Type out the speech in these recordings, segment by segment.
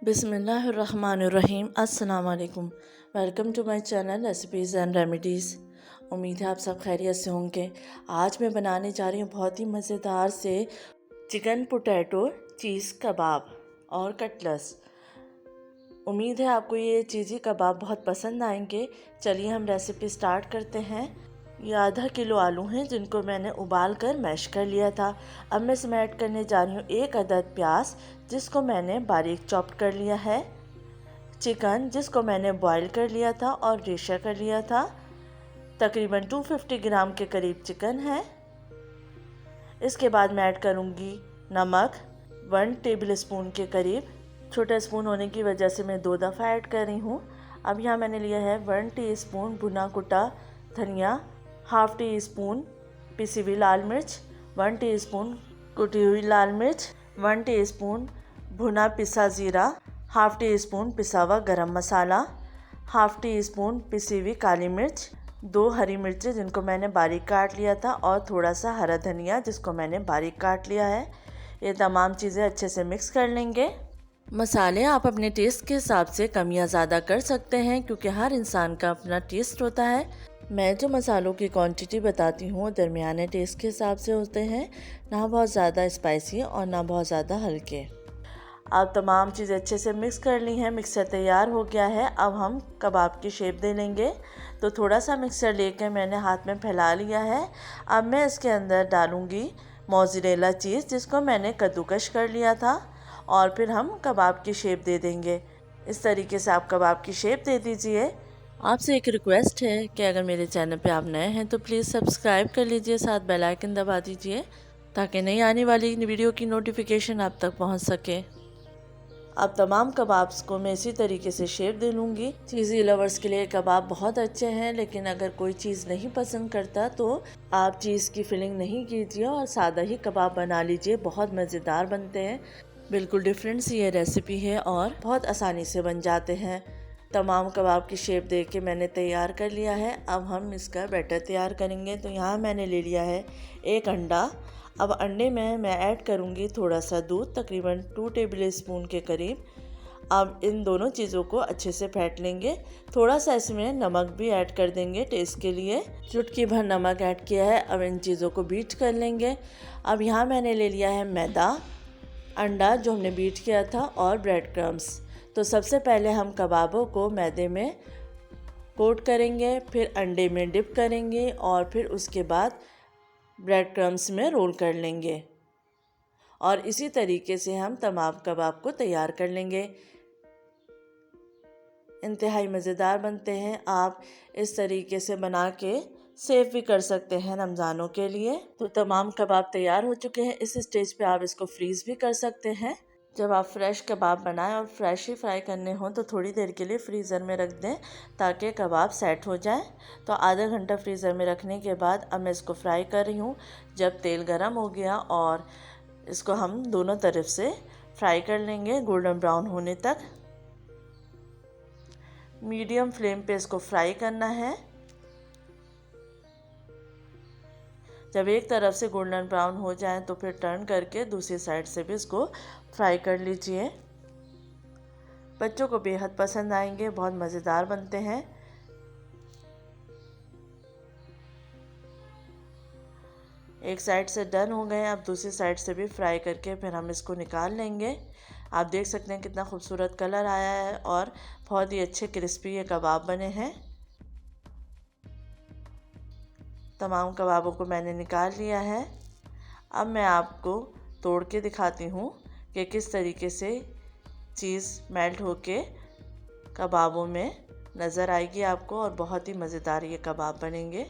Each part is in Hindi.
बिस्मिल्लाहिर्रहमानिर्रहीम। अस्सलाम वालेकुम। Welcome to my channel recipes and remedies. उम्मीद है आप सब खैरियत से होंगे। आज मैं बनाने जा रही हूँ बहुत ही मज़ेदार से चिकन पोटैटो चीज़ कबाब और कटलेट्स। उम्मीद है आपको ये चीज़ी कबाब बहुत पसंद आएंगे। चलिए हम रेसिपी स्टार्ट करते हैं। ये आधा किलो आलू हैं जिनको मैंने उबाल कर मैश कर लिया था। अब मैं इसमें ऐड करने जा रही हूँ 1 अदद प्याज जिसको मैंने बारीक चॉप कर लिया है, चिकन जिसको मैंने बॉईल कर लिया था और रेशा कर लिया था। तकरीबन 250 ग्राम के करीब चिकन है। इसके बाद मैं ऐड करूँगी नमक 1 टेबल स्पून के करीब। छोटा स्पून होने की वजह से मैं 2 दफ़ा ऐड कर रही हूँ। अब यहाँ मैंने लिया है 1 टीस्पून भुना कुटा धनिया, हाफ़ टी स्पून पिसी हुई लाल मिर्च, 1 टीस्पून कुटी हुई लाल मिर्च, 1 टीस्पून भुना पिसा ज़ीरा, हाफ़ टी स्पून पिसा हुआ गरम मसाला, हाफ़ टी स्पून पिसी हुई काली मिर्च, 2 हरी मिर्चें जिनको मैंने बारीक काट लिया था और थोड़ा सा हरा धनिया जिसको मैंने बारीक काट लिया है। ये तमाम चीज़ें अच्छे से मिक्स कर लेंगे। मसाले आप अपने टेस्ट के हिसाब से कम या ज़्यादा कर सकते हैं क्योंकि हर इंसान का अपना टेस्ट होता है। मैं जो मसालों की क्वांटिटी बताती हूँ दरमियाने टेस्ट के हिसाब से होते हैं, ना बहुत ज़्यादा स्पाइसी और ना बहुत ज़्यादा हल्के। अब तमाम चीज़ें अच्छे से मिक्स कर ली हैं। मिक्सर तैयार हो गया है। अब हम कबाब की शेप दे लेंगे। तो थोड़ा सा मिक्सर लेकर मैंने हाथ में फैला लिया है। अब मैं इसके अंदर डालूँगी मोज़रेला चीज़ जिसको मैंने कद्दूकश कर लिया था और फिर हम कबाब की शेप दे देंगे। इस तरीके से आप कबाब की शेप दे दीजिए। आपसे एक रिक्वेस्ट है कि अगर मेरे चैनल पे आप नए हैं तो प्लीज़ सब्सक्राइब कर लीजिए, साथ बेल आइकन दबा दीजिए ताकि नई आने वाली वीडियो की नोटिफिकेशन आप तक पहुंच सके। अब तमाम कबाब्स को मैं इसी तरीके से शेप दे लूँगी। चीज़ी लवर्स के लिए कबाब बहुत अच्छे हैं, लेकिन अगर कोई चीज़ नहीं पसंद करता तो आप चीज़ की फिलिंग नहीं कीजिए और सादा ही कबाब बना लीजिए। बहुत मज़ेदार बनते हैं। बिल्कुल डिफरेंट सी ये रेसिपी है और बहुत आसानी से बन जाते हैं। तमाम कबाब की शेप दे के मैंने तैयार कर लिया है। अब हम इसका बैटर तैयार करेंगे। तो यहाँ मैंने ले लिया है 1 अंडा। अब अंडे में मैं ऐड करूँगी थोड़ा सा दूध, तकरीबन 2 टेबल स्पून के करीब। अब इन दोनों चीज़ों को अच्छे से फेंट लेंगे। थोड़ा सा इसमें नमक भी ऐड कर देंगे टेस्ट के लिए। चुटकी भर नमक ऐड किया है। अब इन चीज़ों को बीट कर लेंगे। अब यहाँ मैंने ले लिया है मैदा, अंडा जो हमने बीट किया था और ब्रेड क्रम्स। तो सबसे पहले हम कबाबों को मैदे में कोट करेंगे, फिर अंडे में डिप करेंगे और फिर उसके बाद ब्रेड क्रम्स में रोल कर लेंगे और इसी तरीके से हम तमाम कबाब को तैयार कर लेंगे। इंतहाई मज़ेदार बनते हैं। आप इस तरीके से बना के सेव भी कर सकते हैं रमज़ानों के लिए। तो तमाम कबाब तैयार हो चुके हैं। इस स्टेज पे आप इसको फ्रीज़ भी कर सकते हैं। जब आप फ्रेश कबाब बनाएं और फ्रेश ही फ्राई करने हों तो थोड़ी देर के लिए फ्रीज़र में रख दें ताकि कबाब सेट हो जाए। तो आधा घंटा फ्रीज़र में रखने के बाद अब मैं इसको फ्राई कर रही हूँ। जब तेल गरम हो गया और इसको हम दोनों तरफ से फ्राई कर लेंगे गोल्डन ब्राउन होने तक। मीडियम फ्लेम पे इसको फ्राई करना है। जब एक तरफ से गोल्डन ब्राउन हो जाए तो फिर टर्न करके दूसरी साइड से भी इसको फ्राई कर लीजिए। बच्चों को बेहद पसंद आएंगे, बहुत मज़ेदार बनते हैं। एक साइड से डन हो गए। अब दूसरी साइड से भी फ्राई करके फिर हम इसको निकाल लेंगे। आप देख सकते हैं कितना खूबसूरत कलर आया है और बहुत ही अच्छे क्रिस्पी ये कबाब बने हैं। तमाम कबाबों को मैंने निकाल लिया है। अब मैं आपको तोड़ के दिखाती हूँ कि किस तरीके से चीज़ मेल्ट होके कबाबों में नज़र आएगी आपको और बहुत ही मज़ेदार ये कबाब बनेंगे।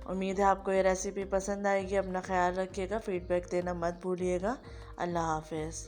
उम्मीद है आपको ये रेसिपी पसंद आएगी। अपना ख्याल रखिएगा, फीडबैक देना मत भूलिएगा। अल्लाह हाफ़िज़।